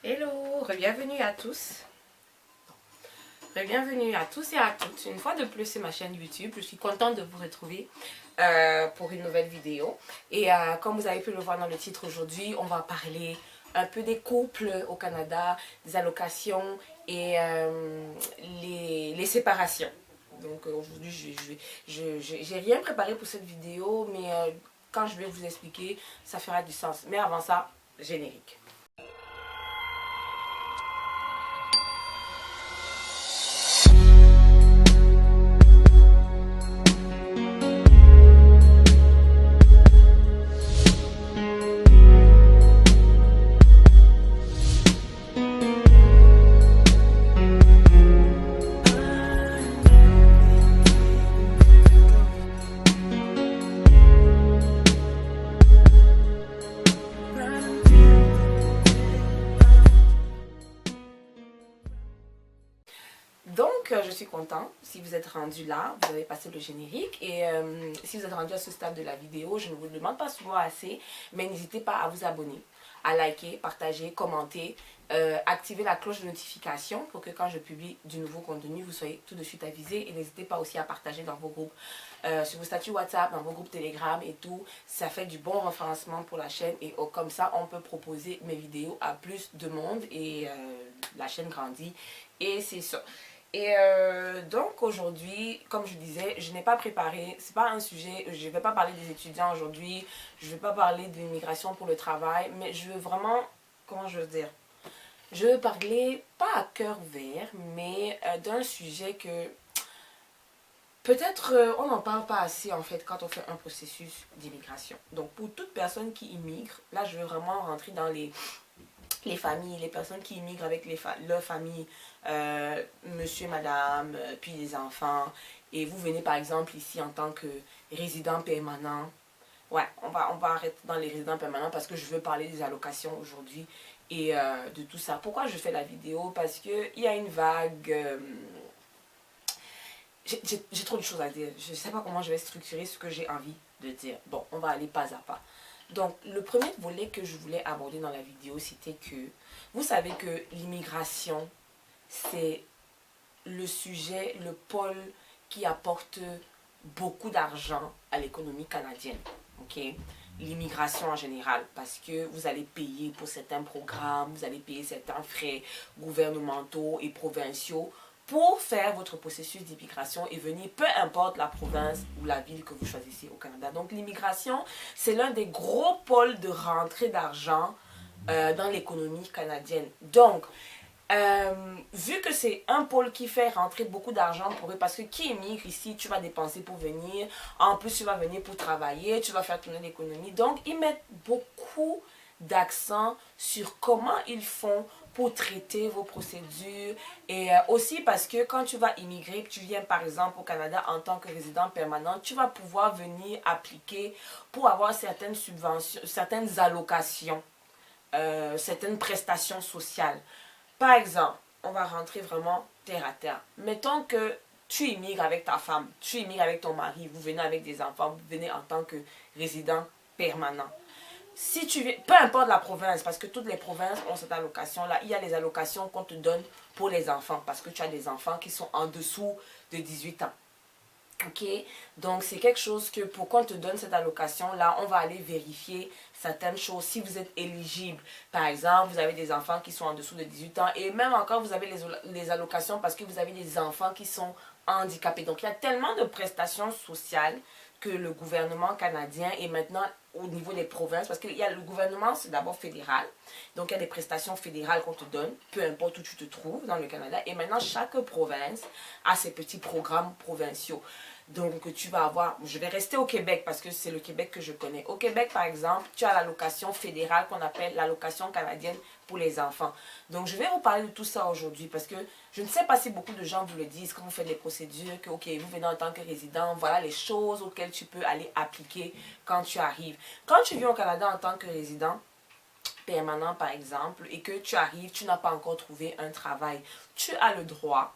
Hello, bienvenue à tous. Bienvenue à tous et à toutes. Une fois de plus sur ma chaîne YouTube, je suis contente de vous retrouver pour une nouvelle vidéo. Et comme vous avez pu le voir dans le titre aujourd'hui, on va parler un peu des couples au Canada, des allocations et les séparations. Donc aujourd'hui, j'ai rien préparé pour cette vidéo, mais quand je vais vous expliquer, ça fera du sens. Mais avant ça, générique. Donc, je suis content. Si vous êtes rendu là, vous avez passé le générique. Et si vous êtes rendu à ce stade de la vidéo, je ne vous le demande pas souvent assez, mais n'hésitez pas à vous abonner, à liker, partager, commenter, activer la cloche de notification pour que quand je publie du nouveau contenu, vous soyez tout de suite avisé. Et n'hésitez pas aussi à partager dans vos groupes, sur vos statuts WhatsApp, dans vos groupes Telegram et tout. Ça fait du bon référencement pour la chaîne et comme ça, on peut proposer mes vidéos à plus de monde et la chaîne grandit. Et c'est ça. Et donc aujourd'hui, comme je disais, je n'ai pas préparé, c'est pas un sujet, je ne vais pas parler des étudiants aujourd'hui, je ne vais pas parler de l'immigration pour le travail, mais je veux vraiment, comment je veux dire, je veux parler, pas à cœur ouvert, mais d'un sujet que peut-être on n'en parle pas assez en fait quand on fait un processus d'immigration. Donc pour toute personne qui immigre, là je veux vraiment rentrer dans les familles, les personnes qui immigrent avec leur famille, monsieur, madame, puis les enfants. Et vous venez par exemple ici en tant que résident permanent. Ouais, on va arrêter dans les résidents permanents parce que je veux parler des allocations aujourd'hui et de tout ça. Pourquoi je fais la vidéo? Parce qu'il y a une vague... j'ai trop de choses à dire. Je ne sais pas comment je vais structurer ce que j'ai envie de dire. Bon, on va aller pas à pas. Donc, le premier volet que je voulais aborder dans la vidéo, c'était que vous savez que l'immigration, c'est le sujet, le pôle qui apporte beaucoup d'argent à l'économie canadienne. Ok? L'immigration en général, parce que vous allez payer pour certains programmes, vous allez payer certains frais gouvernementaux et provinciaux pour faire votre processus d'immigration et venir, peu importe la province ou la ville que vous choisissez au Canada. Donc l'immigration, c'est l'un des gros pôles de rentrée d'argent dans l'économie canadienne. Donc, vu que c'est un pôle qui fait rentrer beaucoup d'argent pour eux, parce que qui immigre ici, tu vas dépenser pour venir, en plus tu vas venir pour travailler, tu vas faire tourner l'économie. Donc ils mettent beaucoup d'accent sur comment ils font pour traiter vos procédures et aussi parce que quand tu vas immigrer, que tu viens par exemple au Canada en tant que résident permanent, tu vas pouvoir venir appliquer pour avoir certaines subventions, certaines allocations, certaines prestations sociales. Par exemple, on va rentrer vraiment terre à terre. Mettons que tu immigres avec ta femme, tu immigres avec ton mari, vous venez avec des enfants, vous venez en tant que résident permanent. Si tu viens, peu importe la province, parce que toutes les provinces ont cette allocation-là, il y a les allocations qu'on te donne pour les enfants, parce que tu as des enfants qui sont en dessous de 18 ans. Ok, donc c'est quelque chose que pour qu'on te donne cette allocation là, on va aller vérifier certaines choses. Si vous êtes éligible, par exemple, vous avez des enfants qui sont en dessous de 18 ans et même encore vous avez les allocations parce que vous avez des enfants qui sont handicapés. Donc il y a tellement de prestations sociales que le gouvernement canadien et maintenant au niveau des provinces, parce que le gouvernement c'est d'abord fédéral, donc il y a des prestations fédérales qu'on te donne, peu importe où tu te trouves dans le Canada, et maintenant chaque province a ses petits programmes provinciaux. Donc tu vas avoir, je vais rester au Québec parce que c'est le Québec que je connais. Au Québec par exemple, tu as l'allocation fédérale qu'on appelle l'allocation canadienne pour les enfants. Donc je vais vous parler de tout ça aujourd'hui parce que je ne sais pas si beaucoup de gens vous le disent quand vous faites les procédures, que ok, vous venez en tant que résident, voilà les choses auxquelles tu peux aller appliquer quand tu arrives. Quand tu viens au Canada en tant que résident permanent par exemple et que tu arrives, tu n'as pas encore trouvé un travail, tu as le droit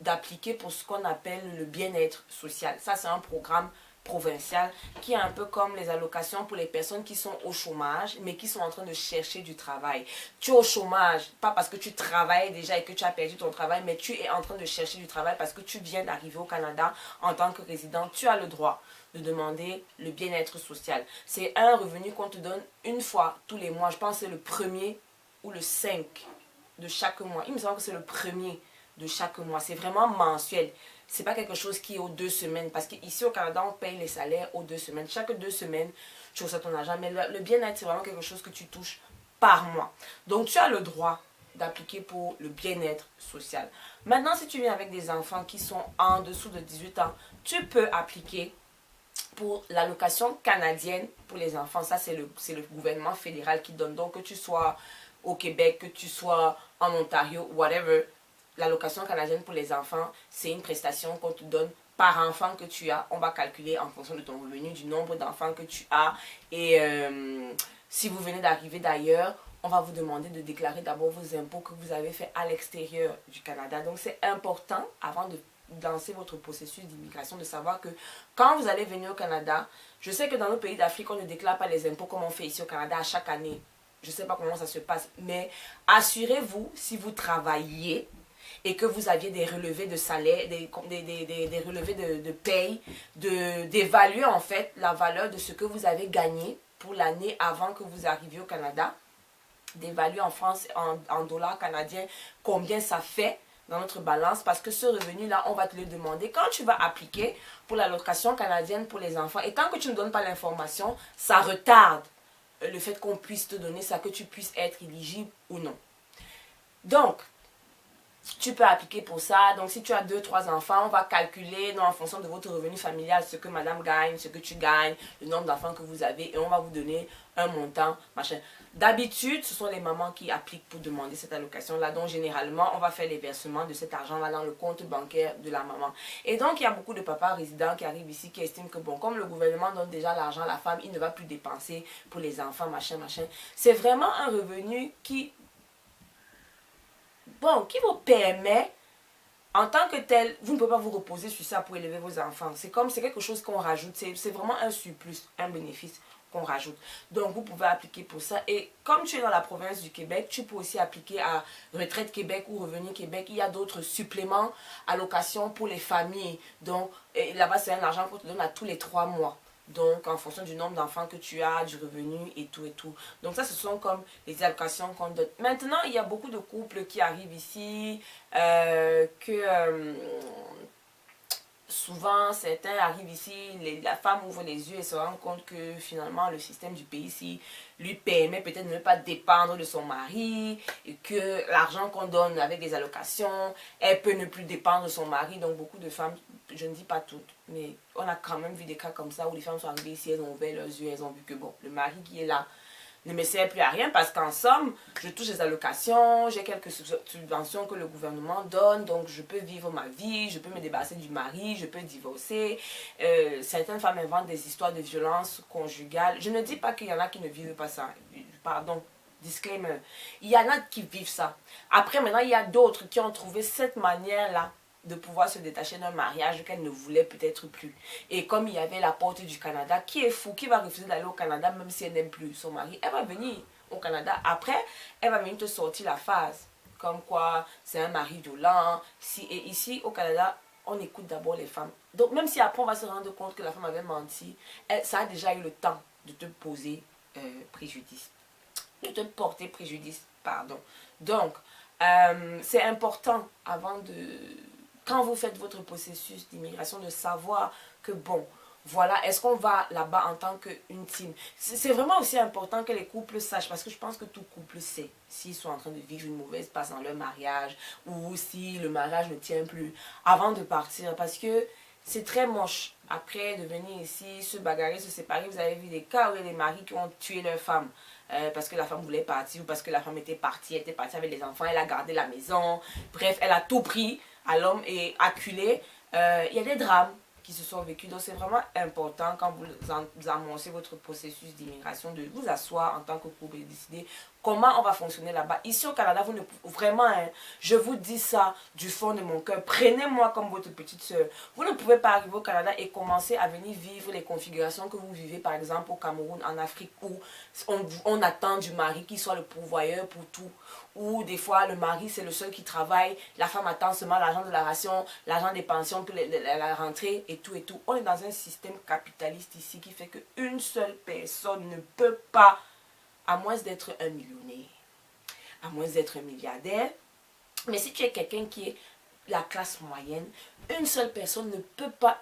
d'appliquer pour ce qu'on appelle le bien-être social. Ça, c'est un programme provincial qui est un peu comme les allocations pour les personnes qui sont au chômage mais qui sont en train de chercher du travail. Tu es au chômage, pas parce que tu travailles déjà et que tu as perdu ton travail, mais tu es en train de chercher du travail parce que tu viens d'arriver au Canada en tant que résident. Tu as le droit de demander le bien-être social. C'est un revenu qu'on te donne une fois tous les mois. Je pense que c'est le premier ou le 5 de chaque mois. Il me semble que c'est le premier de chaque mois. C'est vraiment mensuel. C'est pas quelque chose qui est aux 2 semaines. Parce qu'ici au Canada, on paye les salaires aux 2 semaines. Chaque 2 semaines, tu reçois ton argent. Mais le bien-être, c'est vraiment quelque chose que tu touches par mois. Donc, tu as le droit d'appliquer pour le bien-être social. Maintenant, si tu viens avec des enfants qui sont en dessous de 18 ans, tu peux appliquer pour l'allocation canadienne pour les enfants. Ça, c'est le gouvernement fédéral qui donne. Donc, que tu sois au Québec, que tu sois en Ontario, whatever, l'allocation canadienne pour les enfants, c'est une prestation qu'on te donne par enfant que tu as. On va calculer en fonction de ton revenu, du nombre d'enfants que tu as. Et si vous venez d'arriver d'ailleurs, on va vous demander de déclarer d'abord vos impôts que vous avez fait à l'extérieur du Canada. Donc, c'est important, avant de lancer votre processus d'immigration, de savoir que quand vous allez venir au Canada, je sais que dans nos pays d'Afrique, on ne déclare pas les impôts comme on fait ici au Canada à chaque année. Je ne sais pas comment ça se passe, mais assurez-vous, si vous travaillez et que vous aviez des relevés de salaire, des relevés de paye, d'évaluer en fait la valeur de ce que vous avez gagné pour l'année avant que vous arriviez au Canada, d'évaluer en France, en dollars canadiens, combien ça fait dans notre balance, parce que ce revenu-là, on va te le demander quand tu vas appliquer pour l'allocation canadienne pour les enfants. Et tant que tu ne donnes pas l'information, ça retarde le fait qu'on puisse te donner ça, que tu puisses être éligible ou non. Donc, tu peux appliquer pour ça. Donc, si tu as 2-3 enfants, on va calculer en fonction de votre revenu familial ce que madame gagne, ce que tu gagnes, le nombre d'enfants que vous avez, et on va vous donner un montant, machin. D'habitude, ce sont les mamans qui appliquent pour demander cette allocation-là. Donc, généralement, on va faire les versements de cet argent-là dans le compte bancaire de la maman. Et donc, il y a beaucoup de papas résidents qui arrivent ici, qui estiment que, bon, comme le gouvernement donne déjà l'argent à la femme, il ne va plus dépenser pour les enfants, machin, machin. C'est vraiment un revenu qui vous permet, en tant que tel, vous ne pouvez pas vous reposer sur ça pour élever vos enfants. C'est quelque chose qu'on rajoute. C'est vraiment un surplus, un bénéfice qu'on rajoute. Donc, vous pouvez appliquer pour ça. Et comme tu es dans la province du Québec, tu peux aussi appliquer à Retraite Québec ou Revenu Québec. Il y a d'autres suppléments, allocations pour les familles. Donc, là-bas, c'est un argent qu'on te donne à tous les 3 mois. Donc, en fonction du nombre d'enfants que tu as, du revenu et tout et tout. Donc, ça, ce sont comme les allocations qu'on donne. Maintenant, il y a beaucoup de couples qui arrivent ici, souvent, certains arrivent ici, la femme ouvre les yeux et se rend compte que finalement, le système du pays ici lui permet peut-être de ne pas dépendre de son mari et que l'argent qu'on donne avec des allocations, elle peut ne plus dépendre de son mari. Donc, beaucoup de femmes, je ne dis pas toutes, mais on a quand même vu des cas comme ça où les femmes sont arrivées ici, elles ont ouvert leurs yeux, elles ont vu que bon, le mari qui est là ne me sert plus à rien parce qu'en somme, je touche des allocations, j'ai quelques subventions que le gouvernement donne, donc je peux vivre ma vie, je peux me débarrasser du mari, je peux divorcer. Certaines femmes inventent des histoires de violence conjugale. Je ne dis pas qu'il y en a qui ne vivent pas ça. Pardon, disclaimer. Il y en a qui vivent ça. Après, maintenant, il y a d'autres qui ont trouvé cette manière-là de pouvoir se détacher d'un mariage qu'elle ne voulait peut-être plus. Et comme il y avait la porte du Canada, qui est fou, qui va refuser d'aller au Canada même si elle n'aime plus son mari, elle va venir au Canada. Après, elle va venir te sortir la phase. Comme quoi, c'est un mari violent. Et ici, au Canada, on écoute d'abord les femmes. Donc, même si après, on va se rendre compte que la femme avait menti, ça a déjà eu le temps de te poser préjudice. De te porter préjudice, pardon. Donc, c'est important avant de... Quand vous faites votre processus d'immigration, de savoir que bon, voilà, est-ce qu'on va là-bas en tant qu'une team? C'est vraiment aussi important que les couples sachent, parce que je pense que tout couple sait s'ils sont en train de vivre une mauvaise passe dans leur mariage ou si le mariage ne tient plus avant de partir, parce que c'est très moche après de venir ici, se bagarrer, se séparer. Vous avez vu des cas où il y a des maris qui ont tué leur femme parce que la femme voulait partir ou parce que la femme était partie, elle était partie avec les enfants, elle a gardé la maison, bref, elle a tout pris à l'homme et acculé. Il y a des drames qui se sont vécus, donc c'est vraiment important quand vous annoncez votre processus d'immigration de vous asseoir en tant que couple et décider Comment on va fonctionner là-bas? Ici au Canada, vous ne vraiment, hein, je vous dis ça du fond de mon cœur. Prenez-moi comme votre petite soeur. Vous ne pouvez pas arriver au Canada et commencer à venir vivre les configurations que vous vivez, par exemple au Cameroun, en Afrique, où on attend du mari qu'il soit le pourvoyeur pour tout. Ou des fois, le mari, c'est le seul qui travaille. La femme attend seulement l'argent de la ration, l'argent des pensions, puis la rentrée et tout et tout. On est dans un système capitaliste ici qui fait qu'une seule personne ne peut pas, à moins d'être un millionnaire, à moins d'être un milliardaire. Mais si tu es quelqu'un qui est la classe moyenne, une seule personne ne peut pas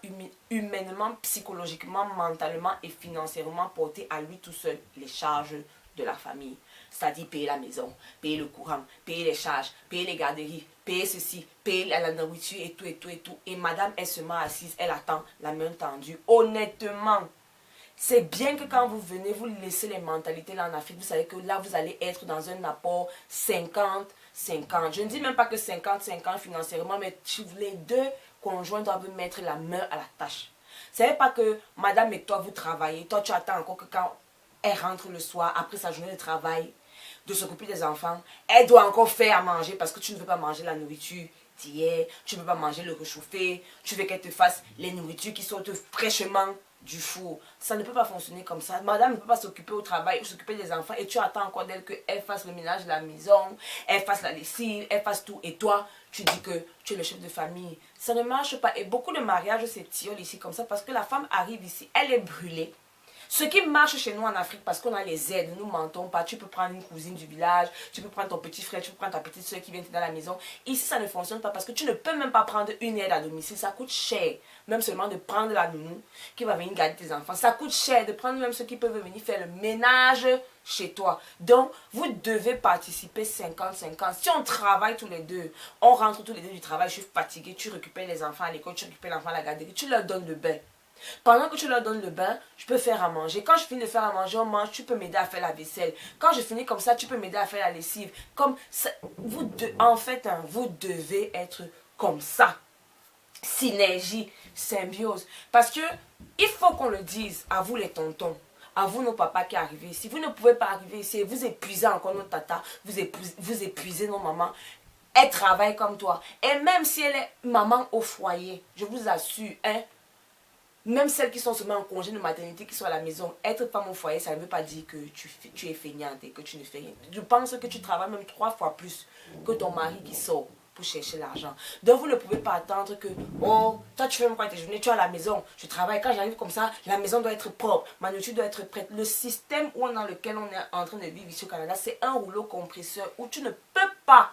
humainement, psychologiquement, mentalement et financièrement porter à lui tout seul les charges de la famille. C'est-à-dire payer la maison, payer le courant, payer les charges, payer les garderies, payer ceci, payer la nourriture et tout et tout et tout. Et madame, elle se met assise, elle attend la main tendue. Honnêtement, c'est bien que quand vous venez, vous laissez les mentalités là en Afrique, vous savez que là, vous allez être dans un apport 50-50. Je ne dis même pas que 50-50 financièrement, mais les deux conjoints doivent mettre la main à la tâche. Ce n'est pas que madame et toi, vous travaillez. Toi, tu attends encore que quand elle rentre le soir, après sa journée de travail, de s'occuper des enfants, elle doit encore faire à manger parce que tu ne veux pas manger la nourriture d'hier, tu ne veux pas manger le réchauffé, tu veux qu'elle te fasse les nourritures qui sortent fraîchement du four. Ça ne peut pas fonctionner comme ça. Madame ne peut pas s'occuper au travail, s'occuper des enfants et tu attends encore d'elle qu'elle fasse le ménage de la maison, elle fasse la lessive, elle fasse tout. Et toi, tu dis que tu es le chef de famille. Ça ne marche pas. Et beaucoup de mariages s'étiolent ici comme ça parce que la femme arrive ici, elle est brûlée. Ce qui marche chez nous en Afrique, parce qu'on a les aides, nous ne mentons pas. Tu peux prendre une cousine du village, tu peux prendre ton petit frère, tu peux prendre ta petite soeur qui vient dans la maison. Ici, ça ne fonctionne pas parce que tu ne peux même pas prendre une aide à domicile. Ça coûte cher. Même seulement de prendre la nounou qui va venir garder tes enfants. Ça coûte cher de prendre même ceux qui peuvent venir faire le ménage chez toi. Donc, vous devez participer 50-50. Si on travaille tous les deux, on rentre tous les deux du travail, je suis fatiguée, tu récupères les enfants à l'école, tu récupères l'enfant à la garderie, tu leur donnes le bain. Pendant que tu leur donnes le bain, je peux faire à manger. Quand je finis de faire à manger, on mange, tu peux m'aider à faire la vaisselle. Quand je finis comme ça, tu peux m'aider à faire la lessive. Comme ça, en fait, hein, vous devez être comme ça. Synergie, symbiose. Parce que il faut qu'on le dise à vous les tontons, à vous nos papas qui arrivent ici. Vous ne pouvez pas arriver ici, vous épuisez encore nos tatas, vous épuisez nos mamans. Elle travaille comme toi. Et même si elle est maman au foyer, je vous assure, hein, même celles qui sont seulement en congé de maternité, qui sont à la maison, être femme au foyer, ça ne veut pas dire que tu es feignante et que tu ne fais rien. Je pense que tu travailles même 3 fois plus que ton mari qui sort pour chercher l'argent. Donc vous ne pouvez pas attendre que, oh, toi tu fais même quoi tes journées, tu es à la maison, je travaille, quand j'arrive comme ça, la maison doit être propre, ma nourriture doit être prête. Le système dans lequel on est en train de vivre ici au Canada, c'est un rouleau compresseur où tu ne peux pas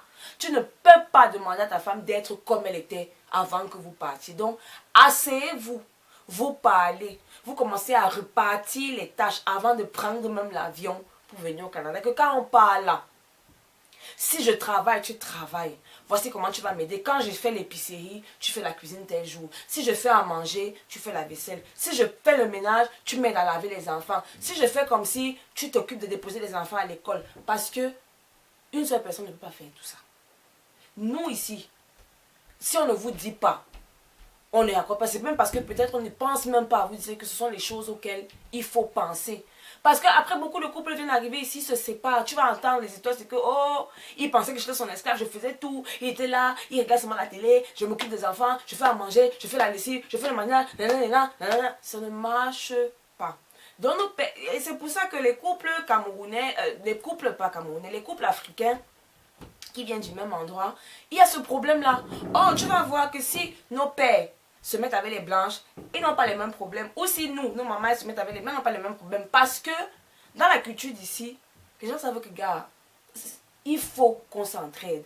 demander à ta femme d'être comme elle était avant que vous partiez. Donc, asseyez-vous. Vous parlez, vous commencez à repartir les tâches avant de prendre même l'avion pour venir au Canada. Que quand on parle là, si je travaille, tu travailles. Voici comment tu vas m'aider. Quand je fais l'épicerie, tu fais la cuisine tel jour. Si je fais à manger, tu fais la vaisselle. Si je fais le ménage, tu m'aides à laver les enfants. Si je fais comme si tu t'occupes de déposer les enfants à l'école. Parce que une seule personne ne peut pas faire tout ça. Nous ici, si on ne vous dit pas, on est encore pas. C'est même parce que peut-être on ne pense même pas à vous dire que ce sont les choses auxquelles il faut penser. Parce qu'après, beaucoup de couples viennent arriver ici, se séparent. Tu vas entendre les histoires, c'est que, oh, il pensait que j'étais son esclave, je faisais tout. Il était là, il regarde seulement la télé, je m'occupe des enfants, je fais à manger, je fais la lessive, je fais le ménage, nanana. Ça ne marche pas. Donc, et c'est pour ça que les couples camerounais, les couples pas camerounais, les couples africains, qui viennent du même endroit, il y a ce problème-là. Oh, tu vas voir que si nos pères se mettent avec les blanches, ils n'ont pas les mêmes problèmes. Ou si nous, nos mamans se mettent avec les blancs, ils n'ont pas les mêmes problèmes. Parce que dans la culture d'ici, les gens savent que, gars, il faut qu'on s'entraide.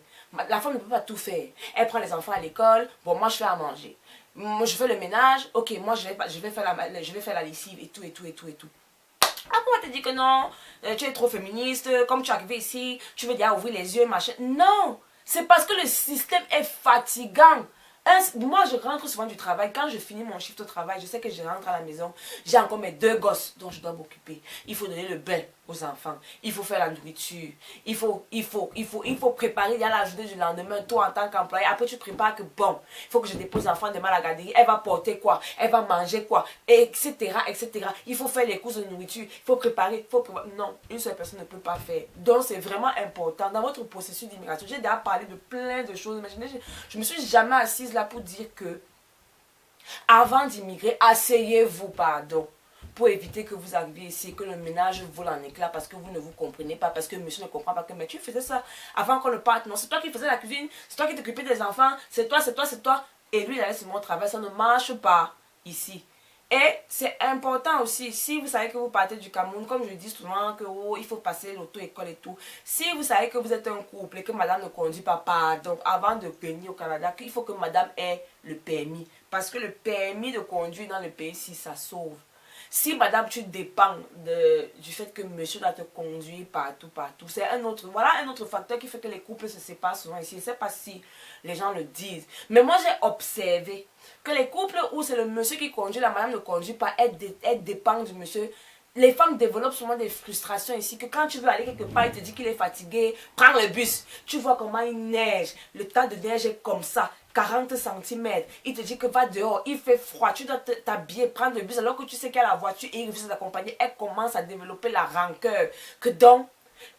La femme ne peut pas tout faire. Elle prend les enfants à l'école, bon, moi je fais à manger. Moi je fais le ménage, ok, moi je vais faire la lessive et tout, et tout, et tout, et tout. Après, on te dit que non, tu es trop féministe, comme tu es arrivé ici, tu veux déjà ouvrir les yeux, machin. Non, c'est parce que le système est fatigant. Moi, je rentre souvent du travail. Quand je finis mon shift au travail, je sais que je rentre à la maison. J'ai encore mes 2 gosses dont je dois m'occuper. Il faut donner le bain. aux enfants. Il faut faire la nourriture. Il faut préparer. Il y a la journée du lendemain, toi en tant qu'employé. Après, tu prépares que bon, il faut que je dépose l'enfant demain à la garderie. Elle va porter quoi? Elle va manger quoi? Etc. etc. Il faut faire les courses de nourriture. Il faut préparer. Non, une seule personne ne peut pas faire. Donc, c'est vraiment important. Dans votre processus d'immigration, j'ai déjà parlé de plein de choses. Imaginez, je me suis jamais assise là pour dire que avant d'immigrer, asseyez-vous, pardon, pour éviter que vous arriviez ici, que le ménage vole en éclats parce que vous ne vous comprenez pas, parce que monsieur ne comprend pas que mais tu faisais ça avant qu'on le parte. Non, c'est toi qui faisais la cuisine, c'est toi qui t'occupais des enfants, c'est toi, c'est toi, c'est toi. Et lui, il allait sur mon travail, ça ne marche pas ici. Et c'est important aussi, si vous savez que vous partez du Cameroun, comme je dis souvent, que oh, il faut passer l'auto-école et tout. Si vous savez que vous êtes un couple et que madame ne conduit pas, pardon, avant de venir au Canada, il faut que madame ait le permis. Parce que le permis de conduire dans le pays, si ça sauve. Si madame, tu dépends du fait que monsieur doit te conduire partout, c'est un autre, voilà un autre facteur qui fait que les couples se séparent souvent ici. Je ne sais pas si les gens le disent. Mais moi, j'ai observé que les couples où c'est le monsieur qui conduit, la madame ne conduit pas, elle dépend du monsieur. Les femmes développent souvent des frustrations ici, que quand tu veux aller quelque part, il te dit qu'il est fatigué, prends le bus. Tu vois comment il neige, le tas de neige est comme ça, 40 cm. Il te dit que va dehors, il fait froid, tu dois t'habiller, prendre le bus, alors que tu sais qu'il y a la voiture et il refuse d'accompagner. Elle commence à développer la rancœur. Que donc,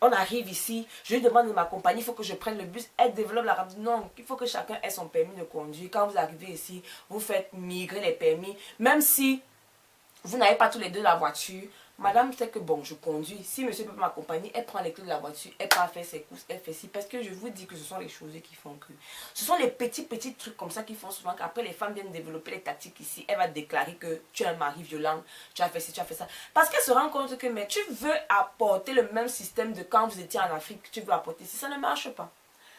on arrive ici, je lui demande de m'accompagner, il faut que je prenne le bus. Elle développe la rancœur. Non, il faut que chacun ait son permis de conduire. Quand vous arrivez ici, vous faites migrer les permis, même si vous n'avez pas tous les deux la voiture. Madame sait que bon, je conduis. Si monsieur peut m'accompagner, elle prend les clés de la voiture, elle part faire ses courses, elle fait ci. Parce que je vous dis que ce sont les choses qui font que. Ce sont les petits trucs comme ça qui font souvent qu'après les femmes viennent développer les tactiques ici. Elle va déclarer que tu es un mari violent, tu as fait ci, tu as fait ça. Parce qu'elle se rend compte que mais tu veux apporter le même système de quand vous étiez en Afrique, tu veux apporter ici. Ça ne marche pas.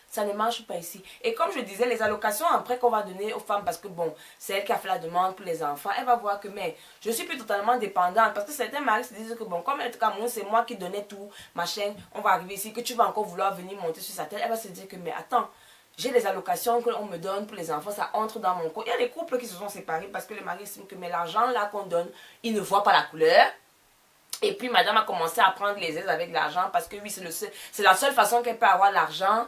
Ça ne marche pas ici. Et comme je disais, les allocations après qu'on va donner aux femmes, parce que bon, c'est elle qui a fait la demande pour les enfants, elle va voir que mais je suis plus totalement dépendante. Parce que certains maris se disent que bon, comme en tout cas moi c'est moi qui donnais tout, machin, on va arriver ici, que tu vas encore vouloir venir monter sur sa tête, elle va se dire que mais attends, j'ai les allocations qu'on me donne pour les enfants, ça entre dans mon compte. Il y a des couples qui se sont séparés parce que le mari estime que mais l'argent là qu'on donne, il ne voit pas la couleur. Et puis madame a commencé à prendre les aides avec l'argent parce que oui, c'est la seule façon qu'elle peut avoir l'argent.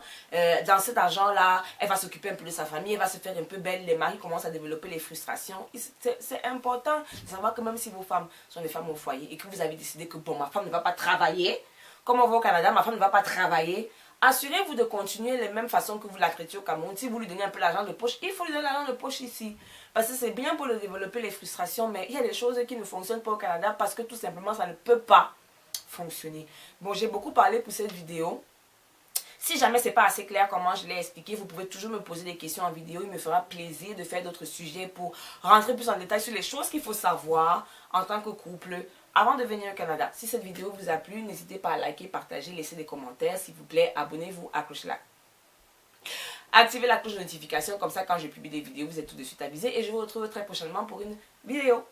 Dans cet argent-là, elle va s'occuper un peu de sa famille, elle va se faire un peu belle. Les maris commencent à développer les frustrations. C'est important de savoir que même si vos femmes sont des femmes au foyer et que vous avez décidé que bon, ma femme ne va pas travailler, comme on va au Canada, ma femme ne va pas travailler, assurez-vous de continuer les mêmes façons que vous la traitez au Cameroun. Si vous lui donnez un peu l'argent de poche, il faut lui donner l'argent de poche ici. Parce que c'est bien pour le développer les frustrations, mais il y a des choses qui ne fonctionnent pas au Canada parce que tout simplement ça ne peut pas fonctionner. Bon, j'ai beaucoup parlé pour cette vidéo. Si jamais c'est pas assez clair comment je l'ai expliqué, vous pouvez toujours me poser des questions en vidéo. Il me fera plaisir de faire d'autres sujets pour rentrer plus en détail sur les choses qu'il faut savoir en tant que couple avant de venir au Canada. Si cette vidéo vous a plu, n'hésitez pas à liker, partager, laisser des commentaires. S'il vous plaît, abonnez-vous, accrochez-la. Activez la cloche de notification, comme ça quand je publie des vidéos, vous êtes tout de suite avisés. Et je vous retrouve très prochainement pour une vidéo.